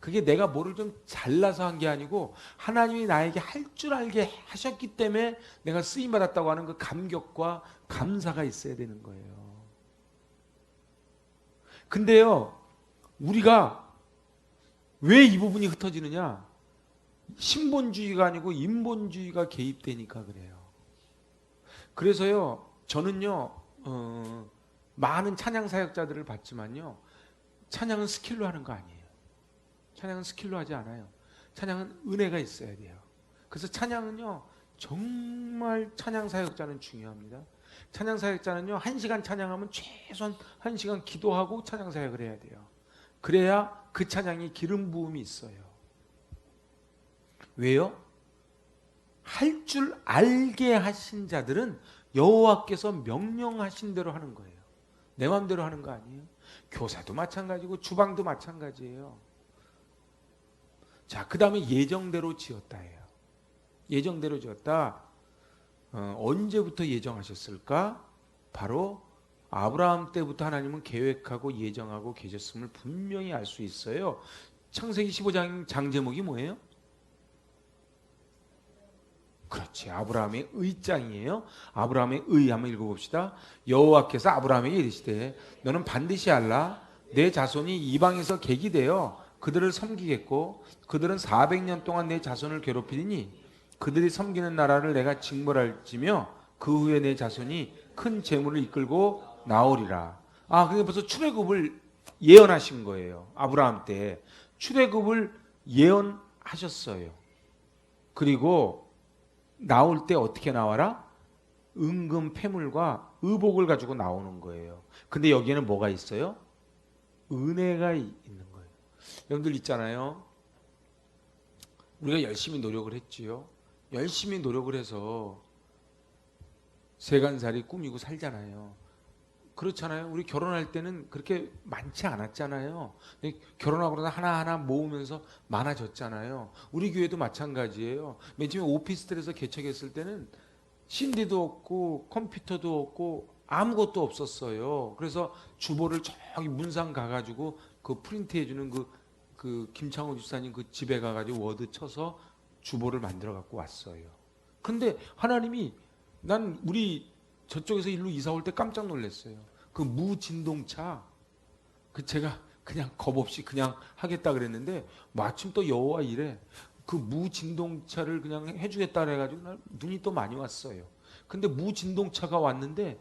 그게 내가 뭐를 좀 잘나서 한 게 아니고 하나님이 나에게 할 줄 알게 하셨기 때문에 내가 쓰임받았다고 하는 그 감격과 감사가 있어야 되는 거예요. 근데요 우리가 왜 이 부분이 흩어지느냐? 신본주의가 아니고 인본주의가 개입되니까 그래요. 그래서요 저는요 많은 찬양 사역자들을 봤지만요. 찬양은 스킬로 하는 거 아니에요. 찬양은 스킬로 하지 않아요. 찬양은 은혜가 있어야 돼요. 그래서 찬양은요. 정말 찬양 사역자는 중요합니다. 찬양 사역자는요. 1시간 찬양하면 최소한 1시간 기도하고 찬양 사역을 해야 돼요. 그래야 그 찬양이 기름 부음이 있어요. 왜요? 할 줄 알게 하신 자들은 여호와께서 명령하신 대로 하는 거예요. 내 마음대로 하는 거 아니에요. 교사도 마찬가지고 주방도 마찬가지예요. 자, 그 다음에 예정대로 지었다예요. 예정대로 지었다. 언제부터 예정하셨을까? 바로 아브라함 때부터 하나님은 계획하고 예정하고 계셨음을 분명히 알 수 있어요. 창세기 15장 장 제목이 뭐예요? 그렇지, 아브라함의 의장이에요. 아브라함의 의 한번 읽어봅시다. 여호와께서 아브라함에게 이르시되 너는 반드시 알라. 내 자손이 이방에서 객이 되어 그들을 섬기겠고 그들은 400년 동안 내 자손을 괴롭히리니 그들이 섬기는 나라를 내가 징벌할지며 그 후에 내 자손이 큰 재물을 이끌고 나오리라. 그게 벌써 출애굽을 예언하신 거예요. 아브라함 때 출애굽을 예언하셨어요. 그리고 나올 때 어떻게 나와라? 은금 패물과 의복을 가지고 나오는 거예요. 근데 여기에는 뭐가 있어요? 은혜가 있는 거예요. 여러분들 있잖아요. 우리가 열심히 노력을 했지요. 열심히 노력을 해서 세간살이 꾸미고 살잖아요. 그렇잖아요. 우리 결혼할 때는 그렇게 많지 않았잖아요. 결혼하고 나서 하나하나 모으면서 많아졌잖아요. 우리 교회도 마찬가지예요. 맨 처음에 오피스텔에서 개척했을 때는 CD도 없고 컴퓨터도 없고 아무것도 없었어요. 그래서 주보를 저기 문상 가가지고 그 프린트해주는 그 김창호 집사님 그 집에 가가지고 워드 쳐서 주보를 만들어 갖고 왔어요. 근데 하나님이 난 우리 저쪽에서 일로 이사 올 때 깜짝 놀랐어요. 그 무진동차 그 제가 그냥 겁 없이 그냥 하겠다 그랬는데 마침 또 여호와 이래 그 무진동차를 그냥 해주겠다 그래가지고 날 눈이 또 많이 왔어요. 근데 무진동차가 왔는데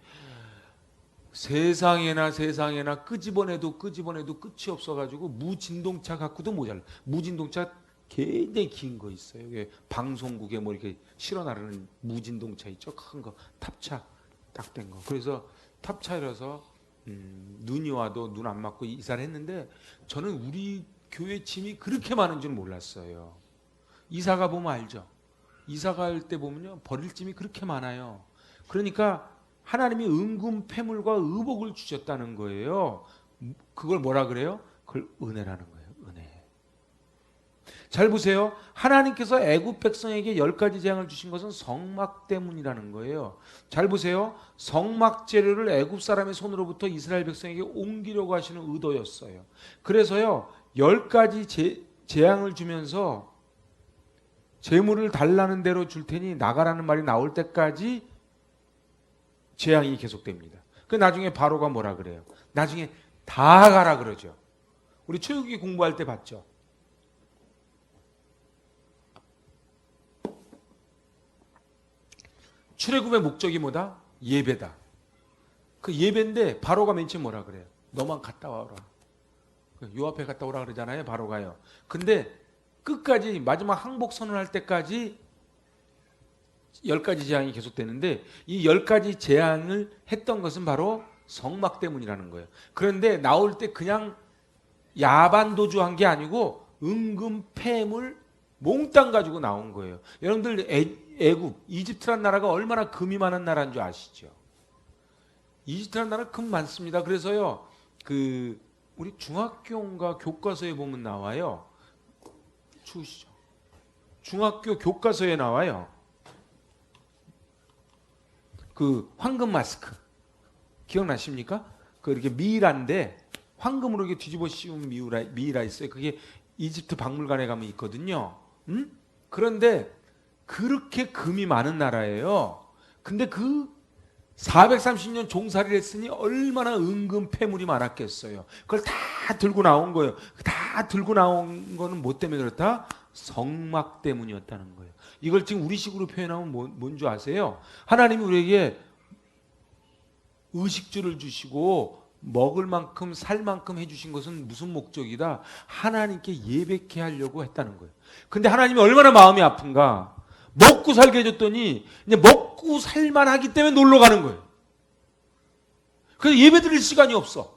세상에나 끄집어내도 끝이 없어가지고 무진동차 갖고도 모자라. 무진동차 굉장히 긴 거 있어요. 방송국에 뭐 이렇게 실어 나르는 무진동차 있죠. 큰 거 탑차 딱 된 거. 그래서 탑차라서 눈이 와도 눈 안 맞고 이사를 했는데 저는 우리 교회 짐이 그렇게 많은 줄 몰랐어요. 이사가 보면 알죠. 이사 갈 때 보면요 버릴 짐이 그렇게 많아요. 그러니까 하나님이 은금 패물과 의복을 주셨다는 거예요. 그걸 뭐라 그래요? 그걸 은혜라는 거예요. 은혜. 잘 보세요. 하나님께서 애굽 백성에게 10가지 재앙을 주신 것은 성막 때문이라는 거예요. 잘 보세요. 성막 재료를 애굽 사람의 손으로부터 이스라엘 백성에게 옮기려고 하시는 의도였어요. 그래서요 10가지 재앙을 주면서 재물을 달라는 대로 줄 테니 나가라는 말이 나올 때까지 재앙이 계속됩니다. 그 나중에 바로가 뭐라 그래요? 나중에 다 가라 그러죠. 우리 출애굽기 공부할 때 봤죠. 출애굽의 목적이 뭐다? 예배다. 그 예배인데 바로가 맨 처음 뭐라 그래요? 너만 갔다 와라. 요 앞에 갔다 오라 그러잖아요. 바로가요. 근데 끝까지 마지막 항복 선언할 때까지 10가지 재앙이 계속되는데 이 10가지 재앙을 했던 것은 바로 성막 때문이라는 거예요. 그런데 나올 때 그냥 야반도주한 게 아니고 은금 패물 몽땅 가지고 나온 거예요. 여러분들 애굽, 이집트란 나라가 얼마나 금이 많은 나라인 줄 아시죠? 이집트란 나라 금 많습니다. 그래서요, 우리 중학교인가 교과서에 보면 나와요. 추우시죠? 중학교 교과서에 나와요. 그 황금 마스크 기억나십니까? 그 이렇게 미이라인데 황금으로 이렇게 뒤집어 씌운 미이라 있어요. 그게 이집트 박물관에 가면 있거든요. 그런데 그렇게 금이 많은 나라예요. 근데 그 430년 종살이를 했으니 얼마나 은금 패물이 많았겠어요. 그걸 다 들고 나온 거예요. 다 들고 나온 거는 뭐 때문에 그렇다? 성막 때문이었다는 거예요. 이걸 지금 우리식으로 표현하면 뭔 줄 아세요? 하나님이 우리에게 의식주를 주시고 먹을 만큼 살 만큼 해주신 것은 무슨 목적이다? 하나님께 예배케 하려고 했다는 거예요. 근데 하나님이 얼마나 마음이 아픈가? 먹고 살게 해줬더니 이제 먹고 살만하기 때문에 놀러 가는 거예요. 그래서 예배 드릴 시간이 없어.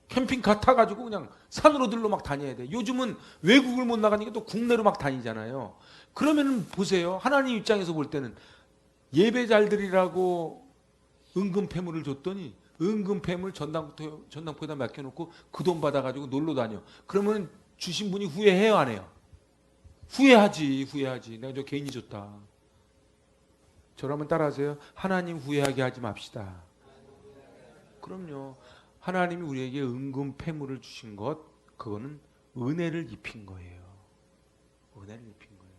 캠핑카 타가지고 그냥 산으로 들러 막 다녀야 돼. 요즘은 외국을 못 나가니까 또 국내로 막 다니잖아요. 그러면 보세요. 하나님 입장에서 볼 때는 예배 잘 드리라고 은금 패물을 줬더니 은금 패물 전당포에다 맡겨놓고 그 돈 받아가지고 놀러 다녀. 그러면 주신 분이 후회해요, 안 해요? 후회하지. 내가 저 괜히 줬다. 저를 한번 따라하세요. 하나님 후회하게 하지 맙시다. 그럼요. 하나님이 우리에게 은금 패물을 주신 것, 그거는 은혜를 입힌 거예요. 은혜를 입힌 거예요.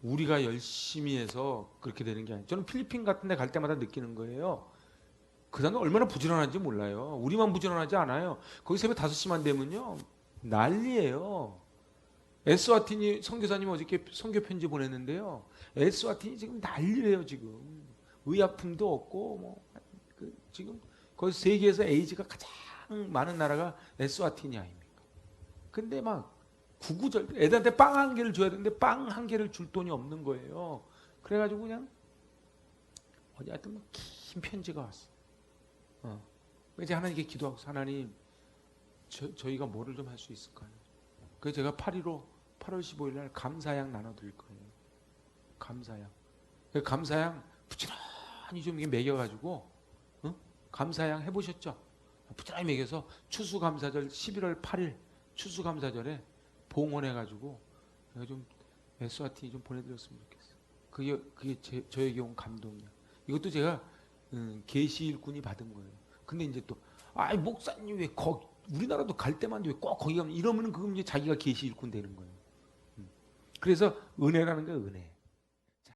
우리가 열심히 해서 그렇게 되는 게 아니에요. 저는 필리핀 같은 데 갈 때마다 느끼는 거예요. 그 사람들 얼마나 부지런한지 몰라요. 우리만 부지런하지 않아요. 거기 새벽 5시만 되면요. 난리예요. 에스와티니 선교사님 어저께 선교 편지 보냈는데요. 에스와티니 지금 난리예요, 지금. 의약품도 없고 지금 거기 세계에서 에이즈가 가장 많은 나라가 에스와티니 아닙니까? 근데 막 구구절 애들한테 빵 한 개를 줘야 되는데 빵 한 개를 줄 돈이 없는 거예요. 그래가지고 그냥 어디 하여튼 긴 편지가 왔어. 이제 하나님께 기도하고 하나님 저희가 뭐를 좀 할 수 있을까요? 그래서 제가 8월 15일 날 감사양 나눠드릴 거예요. 감사양. 감사양 부지런히 좀 매겨가지고 감사양 해보셨죠? 부지런히 매겨서 추수감사절 11월 8일 추수감사절에 봉헌해가지고 제가 좀 에스와티 좀 보내드렸으면 좋겠어요. 그게 저에게 온 감동이야. 이것도 제가 계시 일꾼이 받은 거예요. 근데 이제 또 목사님 왜 우리나라도 갈 때만 왜 꼭 거기 가면 이러면은 그럼 이제 자기가 계시 일꾼 되는 거예요. 그래서 은혜라는 게 은혜.